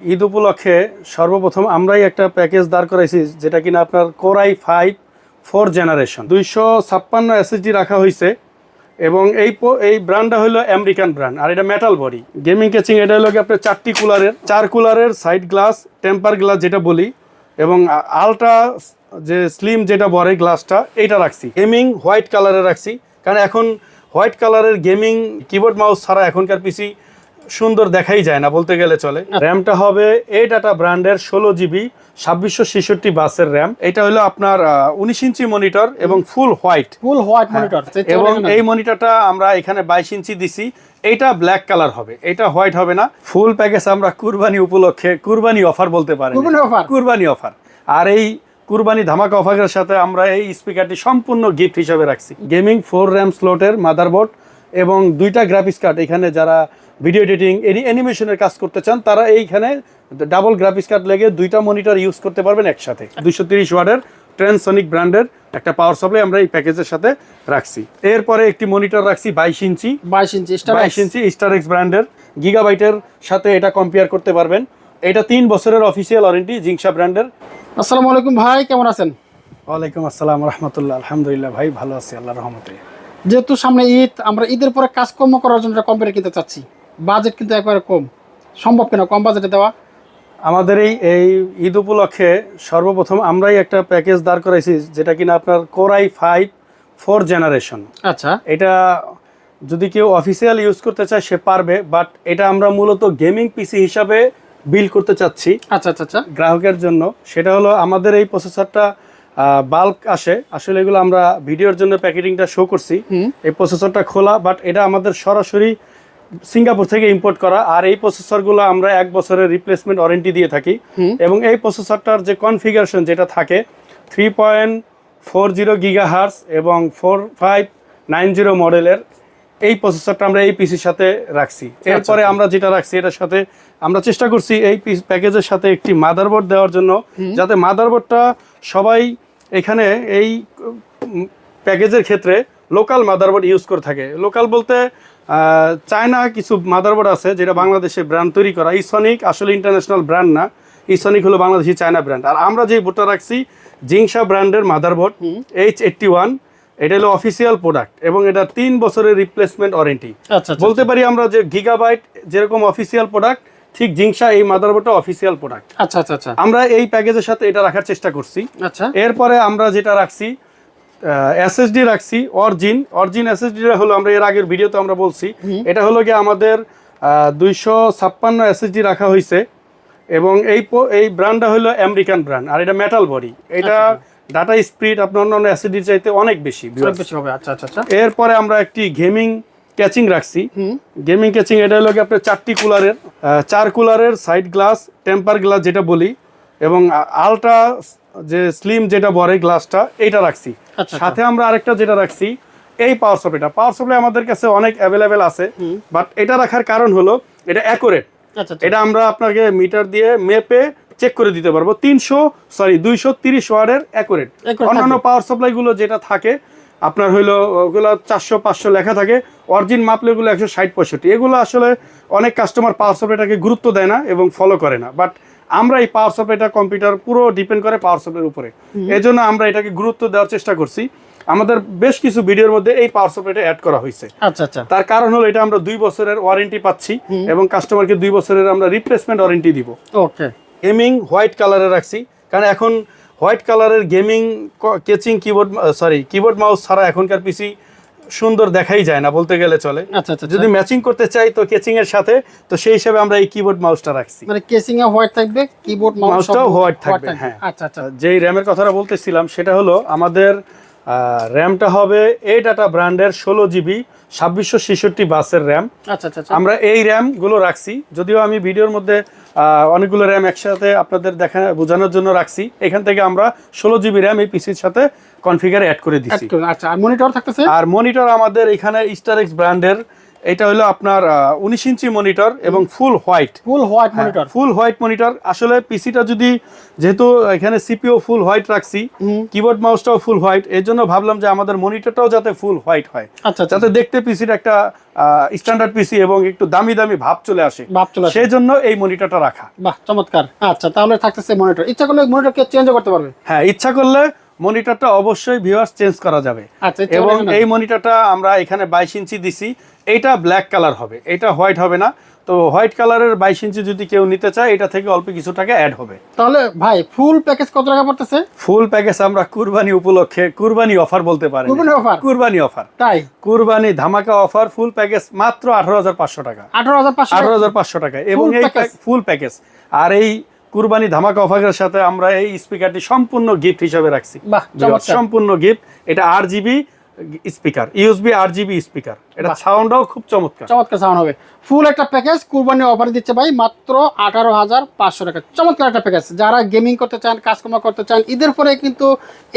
ঈদ উপলক্ষে সর্বপ্রথম আমরাই একটা প্যাকেজ দাঁড় করাইছি, যেটা কিনা আপনার কোরাই 5 4 জেনারেশন 256 এসএসডি রাখা হয়েছে। এবং এই ব্র্যান্ডটা হলো আমেরিকান ব্র্যান্ড, আর এটা মেটাল বডি গেমিং কেচিং। এটা হলো কি আপনার 4টি কুলারের, 4 কুলারের সাইড গ্লাস, টেম্পার গ্লাস যেটা বলি, এবং আলট্রা যে স্লিম যেটা বড় গ্লাসটা এইটা রাখছি। গেমিং হোয়াইট কালারে রাখছি, কারণ এখন হোয়াইট কালারের গেমিং কিবোর্ড মাউস ছাড়া এখনকার পিসি সুন্দর দেখাই যায় না বলতে গেলে চলে। র্যামটা হবে এই ডাটা ব্র্যান্ডের 16 GB 2666 বাসের র্যাম। এটা হলো আপনার 19 ইঞ্চি মনিটর এবং ফুল হোয়াইট মনিটর। এবং এই মনিটরটা আমরা এখানে 22 ইঞ্চি দিছি। এইটা ব্ল্যাক কালার হবে, এটা হোয়াইট হবে না। ফুল প্যাকেজ আমরা কুরবানি উপলক্ষে কুরবানি অফার বলতে পারি, কুরবানি অফার। আর এই কুরবানি ধামাকা অফারের সাথে আমরা এই স্পিকারটি সম্পূর্ণ গিফট হিসেবে রাখছি। গেমিং 4 র্যাম স্লটের মাদারবোর্ড এবং 2টা গ্রাফিক্স কার্ড। এখানে যারা ভিডিও এডিটিং অ্যানিমেশনের কাজ করতে চান তারা এইখানে ডাবল গ্রাফিক্স কার্ড লেগে 2টা মনিটর ইউজ করতে পারবেন একসাথে। 230 ওয়াটের ট্রান্সসনিক ব্র্যান্ডের একটা পাওয়ার সাপ্লাই আমরা এই প্যাকেজের সাথে রাখছি। এরপরে একটি মনিটর রাখছি 22 ইঞ্চি স্টারএক্স ব্র্যান্ডের, গিগাবাইটের সাথে এটা কম্পেয়ার করতে পারবেন। এটা 3 বছরের অফিসিয়াল ওয়ারেন্টি জিংসা ব্র্যান্ডের। আসসালামু আলাইকুম ভাই, কেমন আছেন? ওয়ালাইকুম আসসালাম রাহমাতুল্লাহ। আলহামদুলিল্লাহ ভাই, ভালো আছি আল্লাহর রহমতে। যেহেতু সামনে ঈদ, আমরা ঈদের পরে কাজকর্ম করার জন্য একটা কম্পিউটার কিনতে চাচ্ছি। বাজেট কিন্তু একবারে কম, সম্ভব কিনা কম বাজেটে দেওয়া? আমাদের এই ঈদ উপলক্ষে সর্বপ্রথম আমরাই একটা প্যাকেজ দাঁড় করাইছি, যেটা কিনা আপনার কোরাই 5 4 জেনারেশন। আচ্ছা, এটা যদি কেউ অফিসিয়াল ইউজ করতে চায় সে পারবে, বাট এটা আমরা মূলত গেমিং পিসি হিসাবে বিল্ড করতে চাচ্ছি আচ্ছা গ্রাহকের জন্য। সেটা হলো আমাদের এই প্রসেসরটা বাল্ক আসে, আসলে এগুলো আমরা ভিডিওর জন্য প্যাকেটিংটা শো করছি। এই প্রসেসরটা খোলা, বাট এটা আমাদের সরাসরি সিঙ্গাপুর থেকে ইম্পোর্ট করা। আর এই প্রসেসরগুলো আমরা 1 বছরের রিপ্লেসমেন্ট ওয়ারেন্টি দিয়ে থাকি। এবং এই প্রসেসরটার যে কনফিগারেশন যেটা থাকে 3.40 গিগাহার্জ এবং 4590 মডেলের এই প্রসেসরটা আমরা এই পিসির সাথে রাখছি। এরপরে আমরা যেটা রাখছি এটার সাথে আমরা চেষ্টা করছি এই প্যাকেজের সাথে একটি মাদারবোর্ড দেওয়ার জন্য, যাতে মাদারবোর্ডটা সবাই এখানে এই প্যাকেজের ক্ষেত্রে লোকাল মাদারবোর্ড ইউজ করে থাকে। লোকাল বলতে চায়না কিছু মাদারবোর্ড আছে যেটা বাংলাদেশে ব্র্যান্ড তৈরি করা। ইসনিক আসলে ইন্টারন্যাশনাল ব্র্যান্ড না, ইসনিক হলো বাংলাদেশি চায়না ব্র্যান্ড। আর আমরা যে বোর্ডটা রাখছি জিংসা ব্র্যান্ডের মাদারবোর্ড H81। এটা হলো অফিসিয়াল প্রোডাক্ট এবং এটা 3 বছরের রিপ্লেসমেন্ট ওয়ারেন্টি। বলতে পারি আমরা যে গিগাবাইট যেরকম অফিসিয়াল প্রোডাক্ট, ঠিক জিংসা এই মাদারবোর্ডটা অফিসিয়াল প্রোডাক্ট। আচ্ছা আমরা এই প্যাকেজের সাথে এটা রাখার চেষ্টা করছি। আচ্ছা, এরপরে আমরা যেটা রাখছি এসএসডি রাখছি অরিজিন এসএসডিটা হলো, আমরা এর আগের ভিডিওতে আমরা বলছি, এটা হলো কি আমাদের 256 এসএসডি রাখা হয়েছে। এবং এই ব্র্যান্ডটা হলো আমেরিকান ব্র্যান্ড, আর এটা মেটাল বডি। এটা ডাটা স্পিড আপনার অন্যান্য এসএসডি চাইতে অনেক বেশি হবে। আচ্ছা। এরপরে আমরা একটি গেমিং ক্যাচিং রাখছি। গেমিং ক্যাচিং এটা হলো কি আপনার 4টি কুলারের, 4 কুলারের সাইড গ্লাস, টেম্পার গ্লাস যেটা বলি, এবং আলট্রা যে স্লিম যেটা বড় গ্লাসটা এইটা রাখছি। সাথে আমরা আরেকটা যেটা রাখছি এই পাওয়ার সাপ্লাই আমাদের কাছে অনেক অ্যাভেলেবেল আছে, বাট এটা রাখার কারণ হলো এটা অ্যাকুরেট। এটা আমরা আপনাকে মিটার দিয়ে মেপে চেক করে দিতে পারবো। 230 ওয়াটের অ্যাকুরেট। অন্যান্য পাওয়ার সাপ্লাই গুলো যেটা থাকে আপনার হইলো ওগুলো 400-500 লেখা থাকে, অরিজিন মাপলে এগুলো 160-65। এগুলো আসলে অনেক কাস্টমার পাওয়ার সাপ্লাইটাকে গুরুত্ব দেয় না এবং ফলো করে না, বাট আমরা এই পাওয়ার সাপ্লাইটা কম্পিউটার পুরো ডিপেন্ড করে পাওয়ার সাপ্লাইয়ের উপরে। এই জন্য আমরা এটাকে গুরুত্ব দেওয়ার চেষ্টা করছি। আমাদের বেশ কিছু ভিডিওর মধ্যে এই পাওয়ার সাপ্লাইটা অ্যাড করা হয়েছে। আচ্ছা। তার কারণ হলো এটা আমরা 2 বছরের ওয়ারেন্টি পাচ্ছি এবং কাস্টমারকে 2 বছরের আমরা রিপ্লেসমেন্ট ওয়ারেন্টি দিব। ওকে। গেমিং হোয়াইট কালারে রাখছি, কারণ এখন হোয়াইট কালারের গেমিং কেচিং কিবোর্ড মাউস ছাড়া এখনকার পিসি সুন্দর দেখাই যায় না বলতে গেলে চলে। আচ্ছা। যদি ম্যাচিং করতে চাই তো কেচিং এর সাথে, তো সেই হিসাবে আমরা এই কিবোর্ড মাউসটা রাখছি। মানে কেচিং এ হোয়াইট থাকবে, কিবোর্ড মাউসটাও হোয়াইট থাকবে। হ্যাঁ, আচ্ছা। যেই র্যামের কথাটা বলতেছিলাম সেটা হলো আমাদের র্যামটা হবে এই ডাটা ব্র্যান্ডের 16 GB 2666 বাসের র্যাম। আচ্ছা। আমরা এই র্যাম গুলো রাখছি, যদিও আমি ভিডিওর মধ্যে অনেকগুলো র্যাম একসাথে আপনাদের বোঝানোর জন্য রাখছি। এখান থেকে আমরা 16 GB র্যাম এই পিসির সাথে কনফিগার অ্যাড করে দিচ্ছি। আচ্ছা, আর মনিটর থাকতেছে? আর মনিটর আমাদের এখানে স্টারএক্স ব্র্যান্ডের এটা হলো আপনার 19 ইঞ্চি মনিটর এবং ফুল হোয়াইট মনিটর। ফুল হোয়াইট মনিটর। আসলে পিসিটা যদি, যেহেতু এখানে সিপিইউ ফুল হোয়াইট রাখছি, কিবোর্ড মাউসটাও ফুল হোয়াইট, এর জন্য ভাবলাম যে আমাদের মনিটরটাও যাতে ফুল হোয়াইট হয়, আচ্ছা যাতে দেখতে পিসির একটা স্ট্যান্ডার্ড পিসি এবং একটু দামি দামি ভাব চলে আসে, সেই জন্য এই মনিটরটা রাখা। বাহ, চমৎকার। আচ্ছা, তাহলে থাকতেছে মনিটর। ইচ্ছা করলে মনিটরকে চেঞ্জ করতে পারবে? হ্যাঁ, ইচ্ছা করলে মনিটরটা অবশ্যই ভিউয়ার্স চেঞ্জ করা যাবে। আচ্ছা, এবং এই মনিটরটা আমরা এখানে 22 ইঞ্চি দিছি, এটা ব্ল্যাক কালার হবে, এটা হোয়াইট হবে না। তো হোয়াইট কালারের 22 ইঞ্চি যদি কেউ নিতে চায়, এটা থেকে অল্প কিছু টাকা অ্যাড হবে। তাহলে ভাই ফুল প্যাকেজ কত টাকা পড়তেছে? ফুল প্যাকেজ আমরা কুরবানি উপলক্ষে কুরবানি অফার বলতে পারেন, কুরবানি অফার, তাই কুরবানি ধামাকা অফার, ফুল প্যাকেজ মাত্র 18,500 টাকা। 18,500 টাকা এবং এই ফুল প্যাকেজ। আর এই কুরবানি ধামাকা অফারের সাথে আমরা এই স্পিকারটি সম্পূর্ণ গিফট হিসেবে রাখছি। সম্পূর্ণ গিফট। এটা RGB speaker, USB RGB speaker, এটা সাউন্ডটাও খুব চমৎকার সাউন্ড হবে। ফুল একটা প্যাকেজ কুরবানি অফার দিচ্ছে ভাই, মাত্র 18,500 টাকা। চমৎকার একটা প্যাকেজ। যারা গেমিং করতে চান, কাজকর্ম করতে চান, ঈদের পরে কিন্তু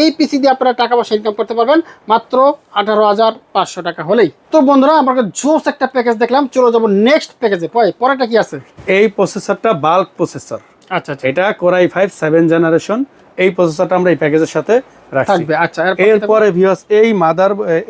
এই পিসি দিয়ে আপনারা টাকা পয়সা ইনকাম করতে পারবেন মাত্র 18,500 টাকা হলেই। তো বন্ধুরা, আমরা জোস একটা প্যাকেজ দেখলাম, চলে যাবো নেক্সট প্যাকেজে। পরেটা কি আছে? এই প্রসেসরটা বাল্ক প্রসেসর। আচ্ছা, এটা Core i5 7 জেনারেশন। এই প্রসেসরটা আমরা এই প্যাকেজের সাথে রাখছি। আচ্ছা, এরপরে ভিউয়ার্স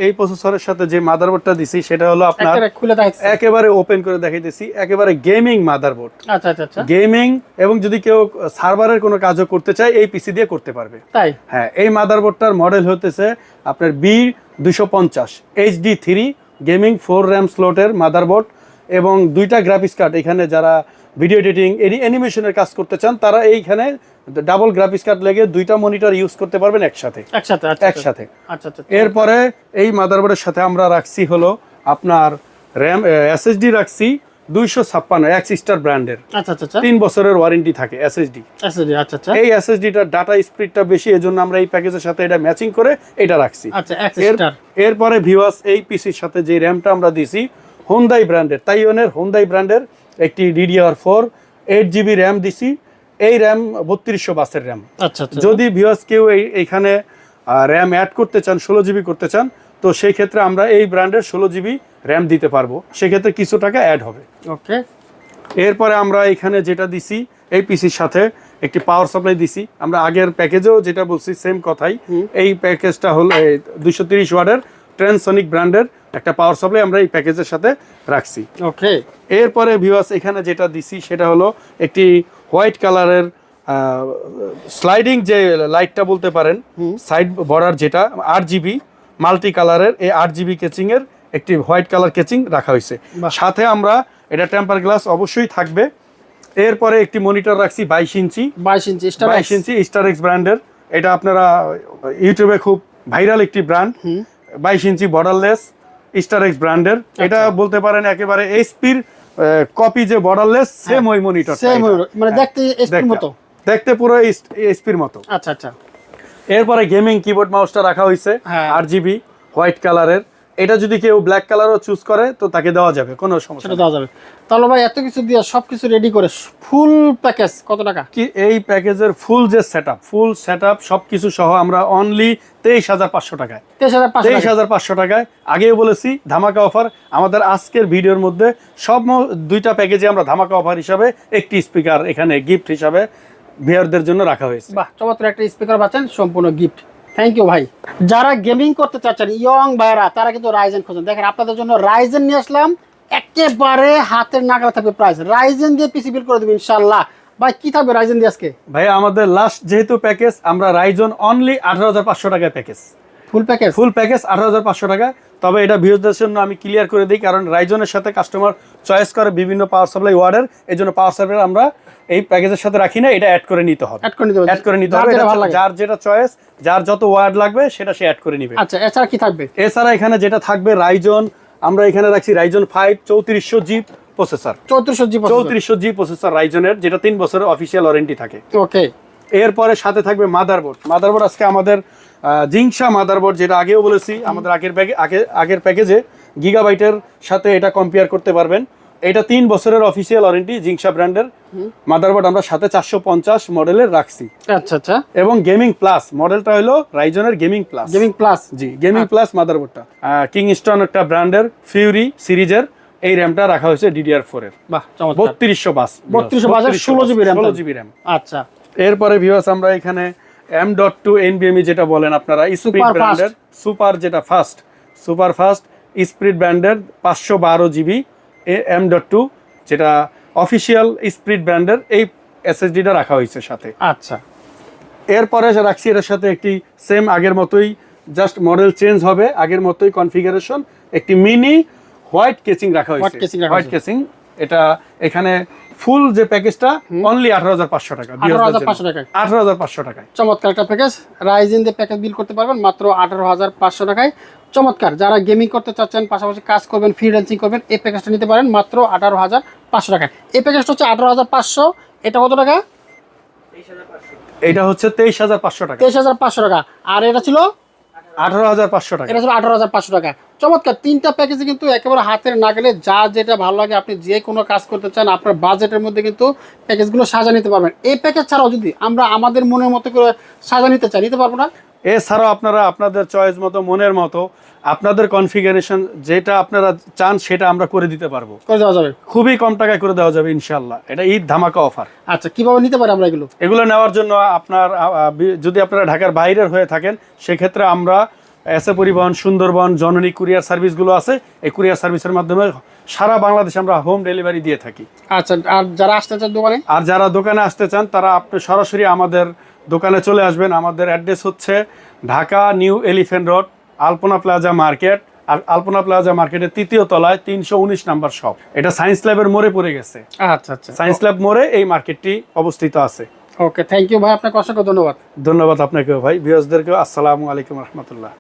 এই প্রসেসরের সাথে যে মাদারবোর্ডটা দিছি, সেটা হলো আপনার একেবারে ওপেন করে দেখাইতেছি, একেবারে গেমিং মাদারবোর্ড। আচ্ছা, গেমিং, এবং যদি কেউ সার্ভারের কোনো কাজও করতে চায়, এই পিসি দিয়ে করতে পারবে। তাই? হ্যাঁ, এই মাদারবোর্ডটার মডেল হতেছে আপনার B250 HD3 গেমিং 4 RAM স্লটের মাদারবোর্ড, এবং 2টা গ্রাফিক্স কার্ড। এখানে যারা ভিডিও এডিটিং, অ্যানিমেশনের কাজ করতে চান, তারা এইখানে ডাবল গ্রাফিক্স কার্ড লেগে 2টা মনিটর ইউজ করতে পারবেন একসাথে। আচ্ছা। এরপরে এই মাদারবোর্ডের সাথে আমরা রাখছি হলো আপনার RAM SSD রাখছি 256 এক্সস্টার ব্র্যান্ডের। আচ্ছা, 3 বছরের ওয়ারেন্টি থাকে SSD। আচ্ছা। এই SSDটার ডাটা স্পিডটা বেশি, এজন্য আমরা এই প্যাকেজের সাথে এটা ম্যাচিং করে এটা রাখছি। আচ্ছা, এক্সস্টার। এরপরে ভিউয়ার্স, এই পিসির সাথে যে র্যামটা আমরা দিছি, হোন্দাই ব্র্যান্ডের, তাইওয়ানের হোন্দাই ব্র্যান্ডের একটি DDR4 8GB র্যাম দিছি। এই র্যাম 3200 বাসের র্যাম। আচ্ছা। যদি ভিউয়ার্স কেউ এইখানে র্যাম অ্যাড করতে চান, 16GB করতে চান, তো সেই ক্ষেত্রে আমরা এই ব্র্যান্ডের 16GB র্যাম দিতে পারবো, সেক্ষেত্রে কিছু টাকা অ্যাড হবে। ওকে। এরপরে আমরা এখানে যেটা দিছি, এই পিসির সাথে একটি পাওয়ার সাপ্লাই দিছি। আমরা আগের প্যাকেজেও যেটা বলছি সেম কথাই। এই প্যাকেজটা হলো 230 ওয়াটের ট্রান্সসনিক ব্র্যান্ডের একটা পাওয়ার সাপ্লাই আমরা এই প্যাকেজের সাথে রাখছি। ওকে। এরপরে ভিউয়ার্স, এখানে যেটা দিছি সেটা হলো একটি হোয়াইট কালারের স্লাইডিং যে লাইটটা বলতে পারেন, সাইড বর্ডার, যেটা RGB মাল্টি কালারের, এই RGB কেচিং এর একটি হোয়াইট কালার কেচিং রাখা হয়েছে। সাথে আমরা এটা টেম্পার গ্লাস অবশ্যই থাকবে। এরপরে একটি মনিটর রাখছি 22 ইঞ্চি স্টার এক্স ব্র্যান্ডের। এটা আপনারা ইউটিউবে খুব ভাইরাল একটি ব্র্যান্ড, 22 ইঞ্চি বর্ডারলেস স্টার এক্স ব্র্যান্ডের। এটা বলতে পারেন একেবারে এইচপির কপি, যে বর্ডারলেস সেম ওই মনিটর, মানে দেখতে পুরো এইচপির মতো। আচ্ছা। এরপরে গেমিং কিবোর্ড মাউসটা রাখা হয়েছে RGB হোয়াইট কালারের। এটা যদি কেউ ব্ল্যাক কালারও চুজ করে, তো তাকে দেওয়া যাবে, কোনো সমস্যা দেওয়া যাবে। তাহলে ভাই, এত কিছু দিয়ে সবকিছু রেডি করে ফুল প্যাকেজ কত টাকা? কি এই প্যাকেজের ফুল যে সেটআপ সবকিছু সহ আমরা অনলি 23,500 টাকায়। 23,500 টাকায়। আগেও বলেছি ধামাকা অফার। আমাদের আজকের ভিডিওর মধ্যে সব 2টা প্যাকেজে আমরা ধামাকা অফার হিসাবে একটি স্পিকার এখানে গিফট হিসাবে ভিউয়ারদের জন্য রাখা হয়েছে। বাহ, চমৎকার একটা স্পিকার পাচ্ছেন, সম্পূর্ণ গিফট। থ্যাংক ইউ ভাই। যারা গেমিং করতে চাচ্ছেন, ইয়ং ভাইরা, তারা কিন্তু রাইজেন খোঁজেন। দেখেন, আপনাদের জন্য রাইজেন নিয়ে আসলাম, একেবারে হাতের নাগালে থাকবে প্রাইস। রাইজেন দিয়ে পিসি বিল করে দেবেন ইনশাআল্লাহ। ভাই, কি থাকবে রাইজেন দিয়ে আজকে? ভাই, আমাদের লাস্ট যেহেতু প্যাকেজ, আমরা রাইজন অনলি 18,500 টাকায় প্যাকেজ, ফুল প্যাকেজ 18,500 টাকা। তবে এটা ভিউয়ারদের জন্য আমি ক্লিয়ার করে দিই, কারণ রাইজনের সাথে কাস্টমার চয়েস করে বিভিন্ন পাওয়ার সাপ্লাই ওয়ার্ডের, এই জন্য পাওয়ার সাপ্লাই আমরা এই প্যাকেজের সাথে রাখি না, এটা অ্যাড করে নিতে হবে। যার যেটা চয়েস, যার যত ওয়ার্ড লাগবে সেটা সে অ্যাড করে নিবে। আচ্ছা, এছাড়া কি থাকবে? এছাড়া এখানে যেটা থাকবে রাইজন, আমরা এখানে রাখছি Ryzen 5 3400G processor. 3400G processor রাইজনের, যেটা 3 বছরের অফিসিয়াল ওয়ারেন্টি থাকে। ওকে। এরপরে সাথে থাকবে মাদারবোর্ড আজকে আমাদের জিংসা মাদারবোর্ড, যেটা আগেও বলেছি, আমাদের আগের প্যাকেজে গিগাবাইটের সাথে এটা কম্পেয়ার করতে পারবেন। এটা 3 বছরের অফিসিয়াল ওয়ারেন্টি, জিংসা ব্র্যান্ডের মাদারবোর্ড আমরা সাথে 450 মডেলের রাখছি। আচ্ছা। এবং গেমিং প্লাস মডেলটা হলো রাইজনের গেমিং প্লাস। জি, গেমিং প্লাস মাদারবোর্ডটা কিংস্টন একটা ব্র্যান্ডের ফিউরি সিরিজের এই র্যামটা রাখা হয়েছে DDR4 এর। বাহ চমৎকার। 3200 বাস, 3200 বাসের 16 জিবি র্যাম। 16 GB RAM. আচ্ছা, এরপরে ভিউয়ার্স আমরা এখানে M.2 NVMe যেটা বলেন আপনারা, স্পিড Super ব্র্যান্ডের সুপার যেটা ফাস্ট, সুপার ফাস্ট স্পিড ব্র্যান্ডের 512 জিবি M.2 যেটা অফিসিয়াল স্পিড ব্র্যান্ডের এই SSD-টা রাখা হয়েছে সাথে। আচ্ছা, এরপরে রাখছি এর সাথে একটি সেম আগের মতোই, জাস্ট মডেল চেঞ্জ হবে, আগের মতোই কনফিগারেশন, একটি মিনি হোয়াইট কেচিং রাখা হয়েছে। হোয়াইট কেচিং, এটা এখানে ফুল যে প্যাকেজটা অনলি 18,500 টাকা। 18,500 টাকায়। 18,500 টাকায়। চমৎকার একটা প্যাকেজ, রাইজেন দিয়ে প্যাকেজ বিল করতে পারবেন মাত্র 18,500 টাকায়। চমৎকার, যারা গেমিং করতে চাচ্ছেন, পাশাপাশি কাজ করবেন, ফ্রিল্যান্সিং করবেন, এই প্যাকেজটা নিতে পারেন মাত্র 18,500 টাকায়। এই প্যাকেজটা হচ্ছে 18,500, এটা কত টাকা? এটা হচ্ছে 23,500 টাকা। 23,500 টাকা। আর এটা ছিল 18,500 টাকা। এটা ছিল 18,500 টাকা। চমৎকার, তিনটা প্যাকেজে কিন্তু একেবারে হাতের নাগালে যা যেটা ভালো লাগে, আপনি যে কোনো কাজ করতে চান আপনার বাজেটের মধ্যে কিন্তু প্যাকেজগুলো সাজা নিতে পারবেন। এই প্যাকেজ ছাড়াও যদি আমরা আমাদের মনের মতো করে সাজা নিতে চাই, নিতে পারবো না? এছাড়াও আপনারা আপনাদের চয়েস মতো, মনের মতো, আপনাদের কনফিগারেশন যেটা আপনারা চান সেটা আমরা করে দিতে পারবো, করে দেওয়া যাবে। খুবই কম টাকায় করে দেওয়া যাবে ইনশাল্লাহ। এটা ঈদ ধামাকা অফার। আচ্ছা, কিভাবে নিতে পারি আমরা এগুলো? এগুলো নেওয়ার জন্য আপনার যদি আপনারা ঢাকার বাইরের হয়ে থাকেন, সেক্ষেত্রে আমরা এসএ পরিবহন, সুন্দরবন, জননী কুরিয়ার সার্ভিসগুলো আছে, এই কুরিয়ার সার্ভিসের মাধ্যমে সারা বাংলাদেশে আমরা হোম ডেলিভারি দিয়ে থাকি। আচ্ছা, আর যারা আসতে চান দোকানে? আর যারা দোকানে আসতে চান তারা আপনি সরাসরি আমাদের দোকানে চলে আসবেন। আমাদের অ্যাড্রেস হচ্ছে ঢাকা নিউ এলিফ্যান্ট রোড, আলপনা প্লাজা মার্কেট। আর আলপনা প্লাজা মার্কেটের 3য় তলায় 319 নাম্বার শপ। এটা সায়েন্স ল্যাবের মোড়ে পড়ে গেছে। আচ্ছা আচ্ছা, সায়েন্স ল্যাব মোড়ে এই মার্কেটটি অবস্থিত আছে। ওকে, থ্যাংক ইউ ভাই, আপনাকে অসংখ্য ধন্যবাদ। ধন্যবাদ আপনাকেও ভাই, ভিউয়ার্সদেরকেও আসসালামু আলাইকুম রহমতুল্লাহ।